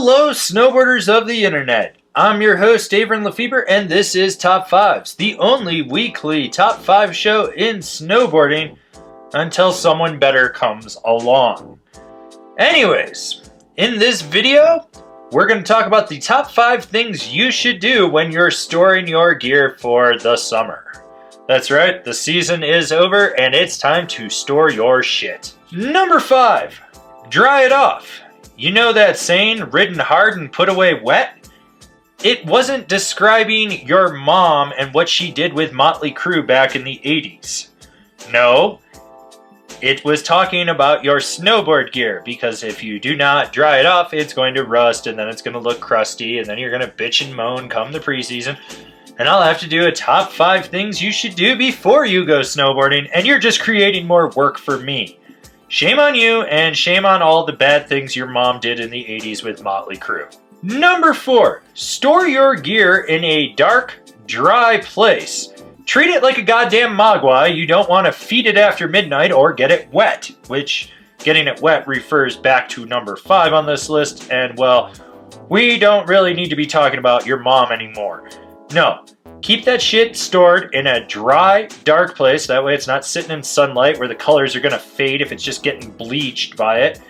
Hello, snowboarders of the internet. I'm your host, Avran LeFeber, and this is Top 5s, the only weekly Top 5 show in snowboarding until someone better comes along. Anyways, in this video, we're going to talk about the top 5 things you should do when you're storing your gear for the summer. That's right, the season is over and it's time to store your shit. Number 5, dry it off. You know that saying, ridden hard and put away wet? It wasn't describing your mom and what she did with Motley Crue back in the 80s. No, it was talking about your snowboard gear, because if you do not dry it off, it's going to rust and then it's going to look crusty and then you're going to bitch and moan come the preseason. And I'll have to do a top 5 things you should do before you go snowboarding, and you're just creating more work for me. Shame on you, and shame on all the bad things your mom did in the 80s with Motley Crue. Number 4, store your gear in a dark, dry place. Treat it like a goddamn mogwai. You don't want to feed it after midnight or get it wet, which getting it wet refers back to number 5 on this list, and well, we don't really need to be talking about your mom anymore. No. Keep that shit stored in a dry, dark place. That way it's not sitting in sunlight where the colors are going to fade if it's just getting bleached by it.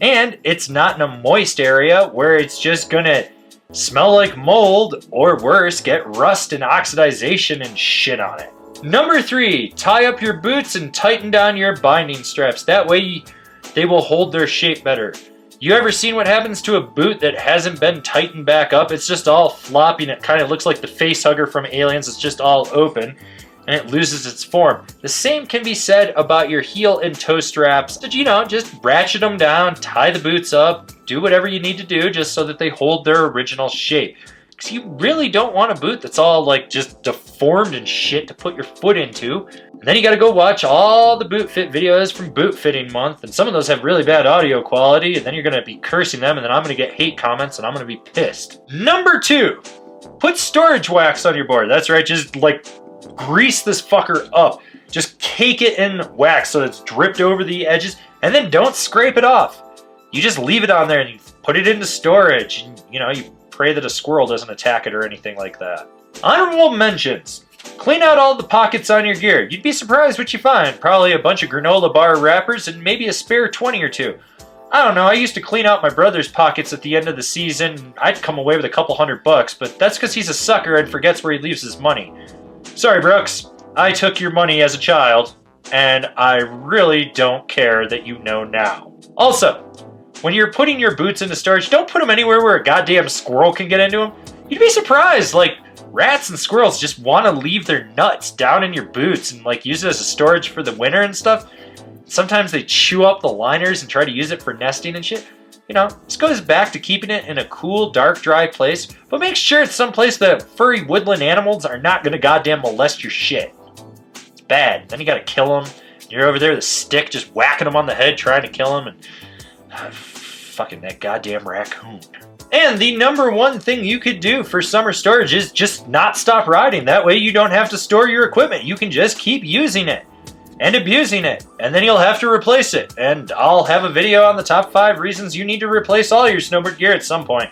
And it's not in a moist area where it's just going to smell like mold, or worse, get rust and oxidization and shit on it. Number 3, tie up your boots and tighten down your binding straps. That way they will hold their shape better. You ever seen what happens to a boot that hasn't been tightened back up? It's just all floppy and it kind of looks like the face hugger from Aliens. It's just all open and it loses its form. The same can be said about your heel and toe straps. Just ratchet them down, tie the boots up, do whatever you need to do just so that they hold their original shape. Because you really don't want a boot that's all like just deformed and shit to put your foot into. And then you gotta go watch all the boot fit videos from Boot Fitting Month, and some of those have really bad audio quality, and then you're gonna be cursing them, and then I'm gonna get hate comments, and I'm gonna be pissed. Number 2, put storage wax on your board. That's right, just like grease this fucker up. Just cake it in wax so it's dripped over the edges, and then don't scrape it off. You just leave it on there and you put it into storage. And, you pray that a squirrel doesn't attack it or anything like that. Honorable mentions. Clean out all the pockets on your gear. You'd be surprised what you find. Probably a bunch of granola bar wrappers and maybe a spare 20 or 2. I don't know, I used to clean out my brother's pockets at the end of the season. I'd come away with a couple $100, but that's because he's a sucker and forgets where he leaves his money. Sorry, Brooks. I took your money as a child, and I really don't care that you know now. Also, when you're putting your boots into storage, don't put them anywhere where a goddamn squirrel can get into them. You'd be surprised, rats and squirrels just want to leave their nuts down in your boots and use it as a storage for the winter and stuff. Sometimes they chew up the liners and try to use it for nesting and shit. This goes back to keeping it in a cool, dark, dry place, but make sure it's someplace that furry woodland animals are not going to goddamn molest your shit. It's bad. Then you got to kill them. You're over there with a stick just whacking them on the head trying to kill them, and fucking that goddamn raccoon. And the number 1 thing you could do for summer storage is just not stop riding. That way you don't have to store your equipment. You can just keep using it and abusing it, and then you'll have to replace it. And I'll have a video on the top 5 reasons you need to replace all your snowboard gear at some point.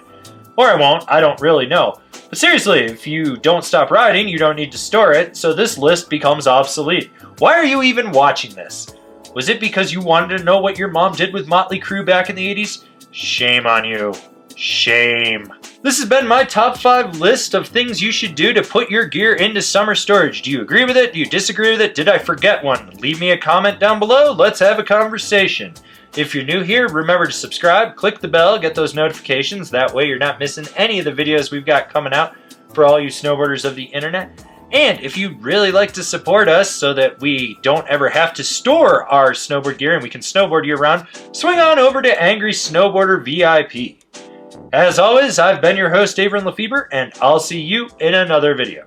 Or I won't, I don't really know. But seriously, if you don't stop riding, you don't need to store it, so this list becomes obsolete. Why are you even watching this? Was it because you wanted to know what your mom did with Motley Crue back in the 80s? Shame on you. Shame. This has been my top 5 list of things you should do to put your gear into summer storage. Do you agree with it? Do you disagree with it? Did I forget one? Leave me a comment down below. Let's have a conversation. If you're new here, remember to subscribe, click the bell, get those notifications. That way you're not missing any of the videos we've got coming out for all you snowboarders of the internet. And if you'd really like to support us so that we don't ever have to store our snowboard gear and we can snowboard year-round, swing on over to Angry Snowboarder VIP. As always, I've been your host, Avran LeFeber, and I'll see you in another video.